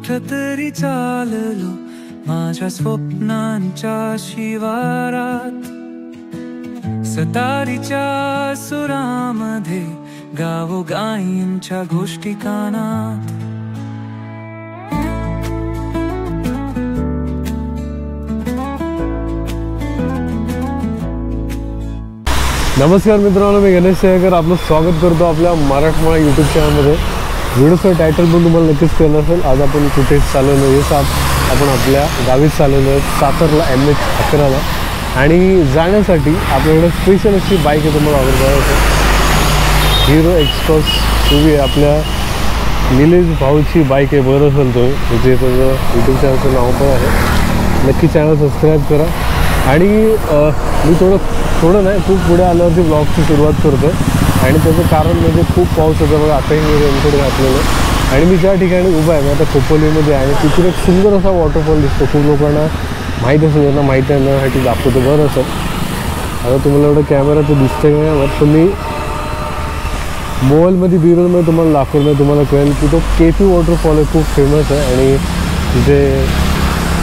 कुठतरी चाललो माझ्या स्वप्नांच्या शिवारात, सतारीच्या सुरामध्ये गावोगाईंच्या गोष्टी कानात. नमस्कार मित्रांनो, मी गणेश शेळकर आपलं स्वागत करतो आपल्या मराठमोळा यूट्यूब चॅनलमध्ये. व्हिडिओचं टायटल पण तुम्हाला नक्कीच कळलं असेल. आज आपण कुठे चालवलो हे आपण आपल्या गावीच चालवलो आहे, सातारला MH11ला. आणि जाण्यासाठी आपल्याकडे स्पेशल अशी बाईक आहे, तुम्हाला ऑर्डर करायचं. हिरो एक्सप्रेस आहे, आपल्या निलेश भाऊची बाईक आहे. बरं असेल तो जे त्याचं यूट्यूब चॅनलचं नाव पण आहे. नक्की चॅनल सबस्क्राईब करा. आणि मी थोडं नाही खूप पुढे आल्यावरती ब्लॉगची सुरुवात करतो आहे. आणि त्याचं कारण म्हणजे खूप पाऊस होता बघा. आताही मी रेनकोट घातलेलं आहे आणि मी ज्या ठिकाणी उभा आहे मी आता खोपोलीमध्ये आहे. तिथून एक सुंदर असा वॉटरफॉल दिसतो. खूप लोकांना माहीत असेल, त्यांना माहिती आणण्यासाठी दाखवतो. बरं असेल आता तुम्हाला एवढं कॅमेरा तर दिसतं का नाही, मग तुम्ही मोबाईलमध्ये बिरोलमध्ये तुम्हाला दाखवलं नाही, तुम्हाला कळेल की तो KP वॉटरफॉल आहे. खूप फेमस आहे आणि तिथे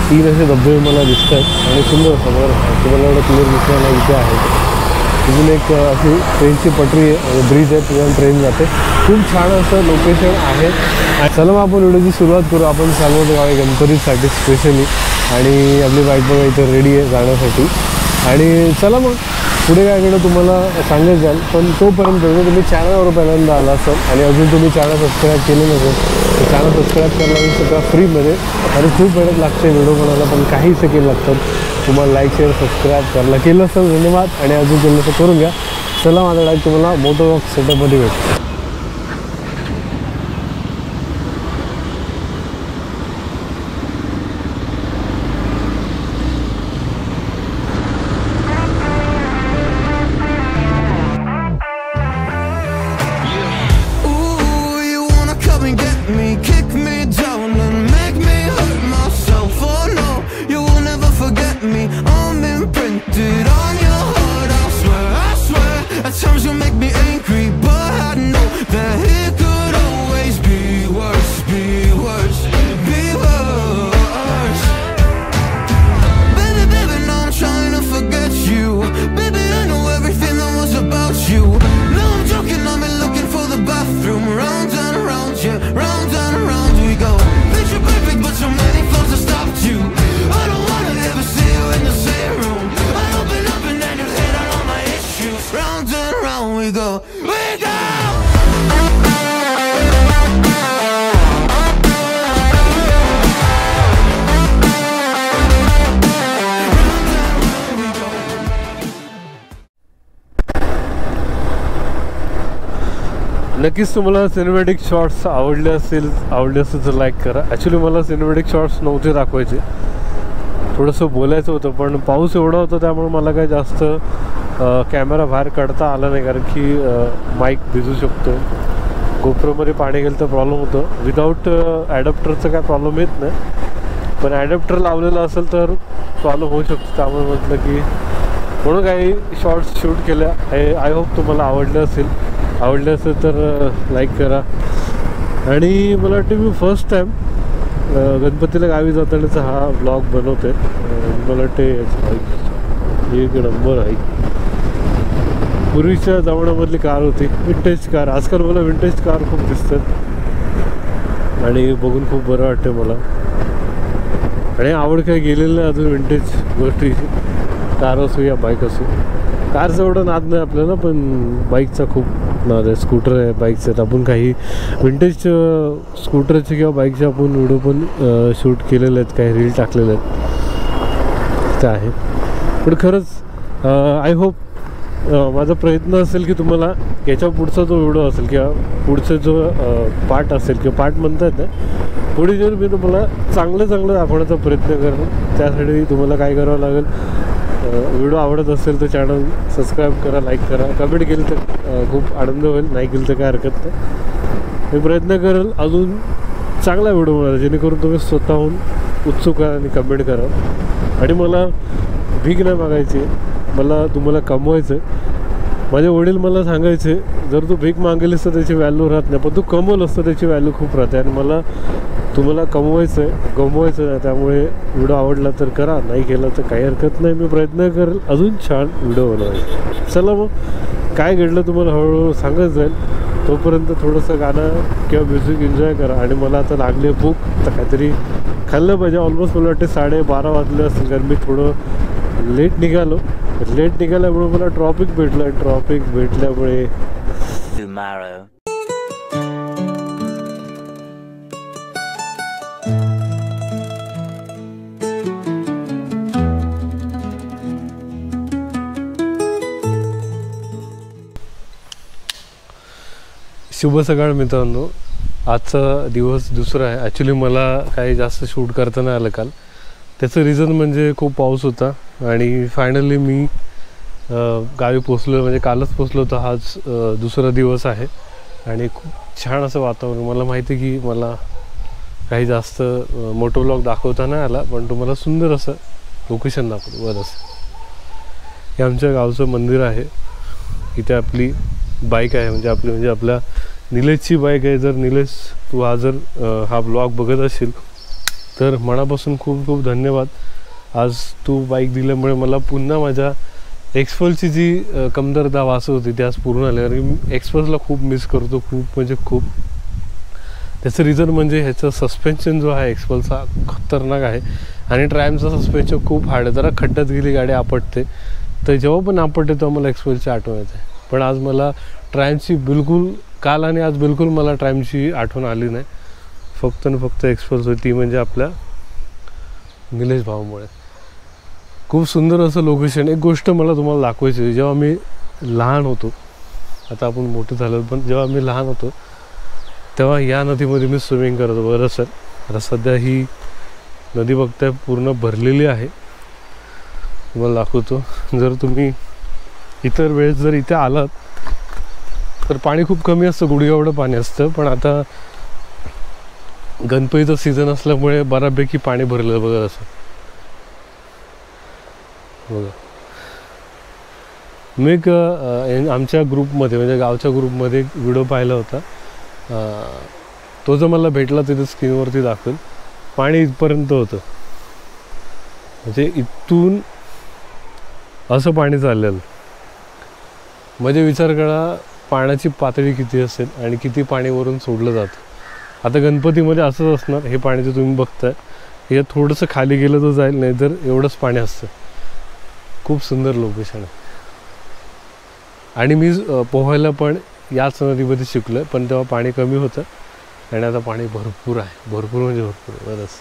3 असे धबधबे मला दिसत आहेत आणि सुंदर असं. बरं तुम्हाला एवढं क्लिअर दिसणार नाही. इथे आहे तिथून एक अशी ट्रेनची पटरी आहे, ब्रिज आहे, तिथून ट्रेन जाते. खूप छान असं लोकेशन आहे. चला मग आपण व्हिडिओची सुरुवात करू. आपण चालवतो गावी गणपतीसाठी स्पेशली आणि आपली बाईक बघा इथं रेडी आहे जाण्यासाठी. आणि चला मग पुढे काय केलं तुम्हाला सांगत जाल. पण तोपर्यंत जर तुम्ही चॅनलवर पहिल्यांदा आला असाल आणि अजून तुम्ही चॅनल सबस्क्राईब केले नसेल तर चॅनल सबस्क्राईब करायला मी सगळं फ्रीमध्ये. आणि खूप मेहनत लागते व्हिडिओ बनायला, पण काही सेकंड लागतात. तुम्हाला लाईक शेअर सबस्क्राईब करायला केलं असेल धन्यवाद, आणि अजून केलं असं करून घ्या. चला माझा डायरेक्ट तुम्हाला मोटो सेटअपमध्ये भेटतो. नक्कीच तुम्हाला सिनेमॅटिक शॉट्स आवडले असेल तर लाईक करा. ॲक्च्युली मला सिनेमॅटिक शॉट्स नव्हते दाखवायचे, थोडंसं बोलायचं होतं, पण पाऊस एवढा होता त्यामुळे मला काही जास्त कॅमेरा बाहेर काढता आला नाही, कारण की माईक भिजू शकतो. गोप्रोमध्ये पाणी गेलं तर प्रॉब्लेम होतं. विदाऊट ॲडॅप्टरचं काय प्रॉब्लेम येत नाही, पण ॲडॅप्टर लावलेलं असेल तर प्रॉब्लेम होऊ शकतो. त्यामुळे म्हटलं की म्हणून काही शॉर्ट्स शूट केल्या. आय होप तुम्हाला आवडले असेल तर लाईक करा. आणि मला वाटतं मी फर्स्ट टाईम गणपतीला गावी जातानाचा हा ब्लॉग बनवते. मला वाटते एक नंबर आहे. पूर्वीच्या जमान्यामधली कार होती, विंटेज कार. आजकाल मला विंटेज कार खूप दिसतात आणि बघून खूप बरं वाटते मला. आणि आवड काही गेलेलं नाही अजून विंटेज गोष्टीची. कार असो या बाईक असो. कारचं एवढं नाद नाही आपल्याला, पण बाईकचा खूप नाद आहे. स्कूटर आहे, बाईक्स आहेत. आपण काही विंटेज स्कूटरचे किंवा बाईकचे आपण व्हिडिओ पण शूट केलेले आहेत, काही रील टाकलेले आहेत ते आहे. पण खरंच आय होप माझा प्रयत्न असेल की तुम्हाला याच्या पुढचा जो व्हिडिओ असेल किंवा पुढचा जो पार्ट असेल किंवा पार्ट म्हणता येत नाही, पुढे जर मी तुम्हाला चांगलं दाखवण्याचा प्रयत्न करेन. त्यासाठी तुम्हाला काय करावं लागेल, व्हिडिओ आवडत असेल तर चॅनल सबस्क्राईब करा, लाईक करा, कमेंट केली तर खूप आनंद होईल. नाही केलं तर काय हरकत नाही. मी प्रयत्न करेल अजून चांगला व्हिडिओ बनवायला, जेणेकरून तुम्ही स्वतःहून उत्सुक आणि कमेंट करा. आणि मला भीक नाही मागायची, मला तुम्हाला कमवायचं आहे. माझे वडील मला सांगायचे, जर तू भीक मागेलीस तर त्याची व्हॅल्यू राहत नाही, पण तू कमवलंस तर त्याची व्हॅल्यू खूप राहते. आणि मला तुम्हाला कमवायचं आहे, गमवायचं आहे. त्यामुळे व्हिडिओ आवडला तर करा, नाही केला तर काही हरकत नाही. मी प्रयत्न करेल अजून छान व्हिडिओ बनवायचे. चला मग, काय घडलं तुम्हाला हळूहळू सांगत जाईल. तोपर्यंत थोडंसं गाणं किंवा म्युझिक एन्जॉय करा. आणि मला आता लागले भूक, तर काहीतरी खाल्लं पाहिजे. ऑलमोस्ट मला वाटते 12:30 वाजले असतील, कारण मी थोडं लेट निघाल्यामुळे मला ट्रॉफिक भेटलं. ट्रॉफिक भेटल्यामुळे शुभ सकाळ मित्रांनो. आजचा दिवस दुसरा आहे. ॲक्च्युली मला काही जास्त शूट करता नाही आलं काल. त्याचं रिझन म्हणजे खूप पाऊस होता आणि फायनली मी गावी पोचलो, म्हणजे कालच पोचलो होतो. हाच दुसरा दिवस आहे आणि खूप छान असं वातावरण. मला माहिती आहे की मला काही जास्त मोटो व्लॉग दाखवता नाही आला, पण तुम्हाला सुंदर असं लोकेशन दाखवतो. बरंच हे आमच्या गावचं मंदिर आहे. इथे आपली बाईक आहे, म्हणजे आपल्या निलेशची बाईक आहे. जर निलेश तू हा ब्लॉग बघत असेल तर मनापासून खूप खूप धन्यवाद. आज तू बाईक दिल्यामुळे मला पुन्हा माझ्या एक्सपल्सची जी कमतरता वाचत होती ती आज पूर्ण आली. कारण मी एक्सपल्सला खूप मिस करतो, खूप म्हणजे खूप. त्याचं रिझन म्हणजे ह्याचं सस्पेन्शन जो आहे एक्सपल्सचा खतरनाक आहे आणि ट्रायमचा सस्पेन्शन खूप हार्ड आहे. जरा खड्ड्यात गेली गाडी आपटते, तर जेव्हा पण आपटते तेव्हा मला एक्सपल्सची आठवण येते. पण आज मला ट्रायमची बिलकुल, काल आणि आज बिलकुल मला ट्रायमची आठवण आली नाही. फक्त आणि फक्त एक्सपल्स होती, ती म्हणजे आपल्या निलेश भाऊमुळे. खूप सुंदर असं लोकेशन. एक गोष्ट मला तुम्हाला दाखवायची होती. जेव्हा मी लहान होतो, आता आपण मोठे झालो, पण जेव्हा मी लहान होतो तेव्हा या नदीमध्ये मी स्विमिंग करत होतो. बरं सर, आता सध्या ही नदी बघताय पूर्ण भरलेली आहे. तुम्हाला दाखवतो. जर तुम्ही इतर वेळेस जर इथे आलात तर पाणी खूप कमी असतं, गुडघ्याएवढं पाणी असतं. पण आता गणपतीचं सीझन असल्यामुळे बऱ्यापैकी पाणी भरलं. बघा असं बघा. मी एक आमच्या ग्रुपमध्ये, म्हणजे गावच्या ग्रुपमध्ये एक व्हिडिओ पाहिला होता. तो जो मला भेटला तिथे स्क्रीनवरती दाखवेल. पाणी इथपर्यंत होतं, म्हणजे इथून असं पाणी चाललेलं. म्हणजे विचार करा पाण्याची पातळी किती असेल आणि किती पाणी वरून सोडलं जातं. आता गणपतीमध्ये असंच असणार. हे पाणी जे तुम्ही बघताय हे थोडंसं खाली गेलं तर जाईल, नाही तर एवढंच पाणी असतं. खूप सुंदर लोकेशन आहे. आणि मी पोहायला पण याच नदीमध्ये शिकलो आहे, पण तेव्हा पाणी कमी होतं आणि आता पाणी भरपूर आहे. भरपूर म्हणजे भरपूर. बरंच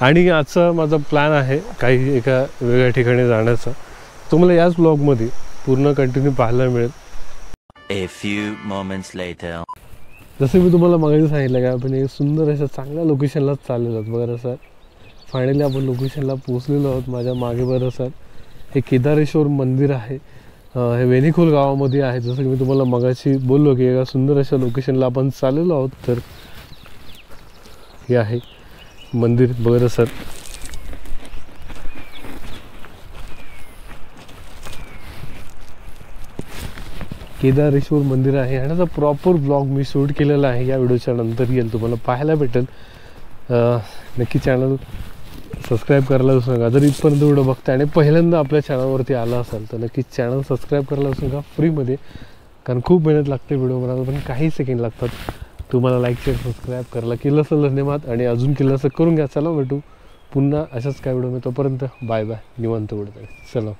आणि आजचा माझा प्लॅन आहे काही एका वेगळ्या ठिकाणी जाण्याचा. तुम्हाला याच ब्लॉगमध्ये पूर्ण कंटिन्यू पाहायला मिळेल. A few moments later. जसं मी तुम्हाला मागे सांगितलं का आपण एक सुंदर अशा चांगल्या लोकेशनलाच चाललेलो आहोत. बरं सर, फायनली आपण लोकेशनला पोचलेलो आहोत. माझ्या मागे बरं सर हे केदारेश्वर मंदिर आहे. हे वेणीखोल गावामध्ये आहे. जसं की मी तुम्हाला मगाशी बोललो की एका सुंदर अशा लोकेशनला आपण चाललेलो आहोत. तर हे आहे मंदिर. बघा सर, केदारेश्वर मंदिर आहे. आणि आता प्रॉपर ब्लॉग मी शूट केलेला आहे. या व्हिडिओच्या नंतर येईल, तुम्हाला पाहायला भेटेल. नक्की चॅनल सबस्क्राईब करायला विसरू नका. जर इथपर्यंत व्हिडिओ बघताय आणि पहिल्यांदा आपल्या चॅनलवरती आला असाल तर नक्की चॅनल सबस्क्राईब करायला विसरू नका, फ्रीमध्ये. कारण खूप मेहनत लागते व्हिडिओ बनायला, पण काही सेकंड लागतात. तुम्हाला लाईक शेअर सबस्क्राईब करायला केलं असेल धन्यवाद, आणि अजून केलं असं करून घ्या. चला भेटू पुन्हा अशाच काय व्हिडिओ. मी तोपर्यंत बाय बाय. निवांत व्हिडिओ. चला.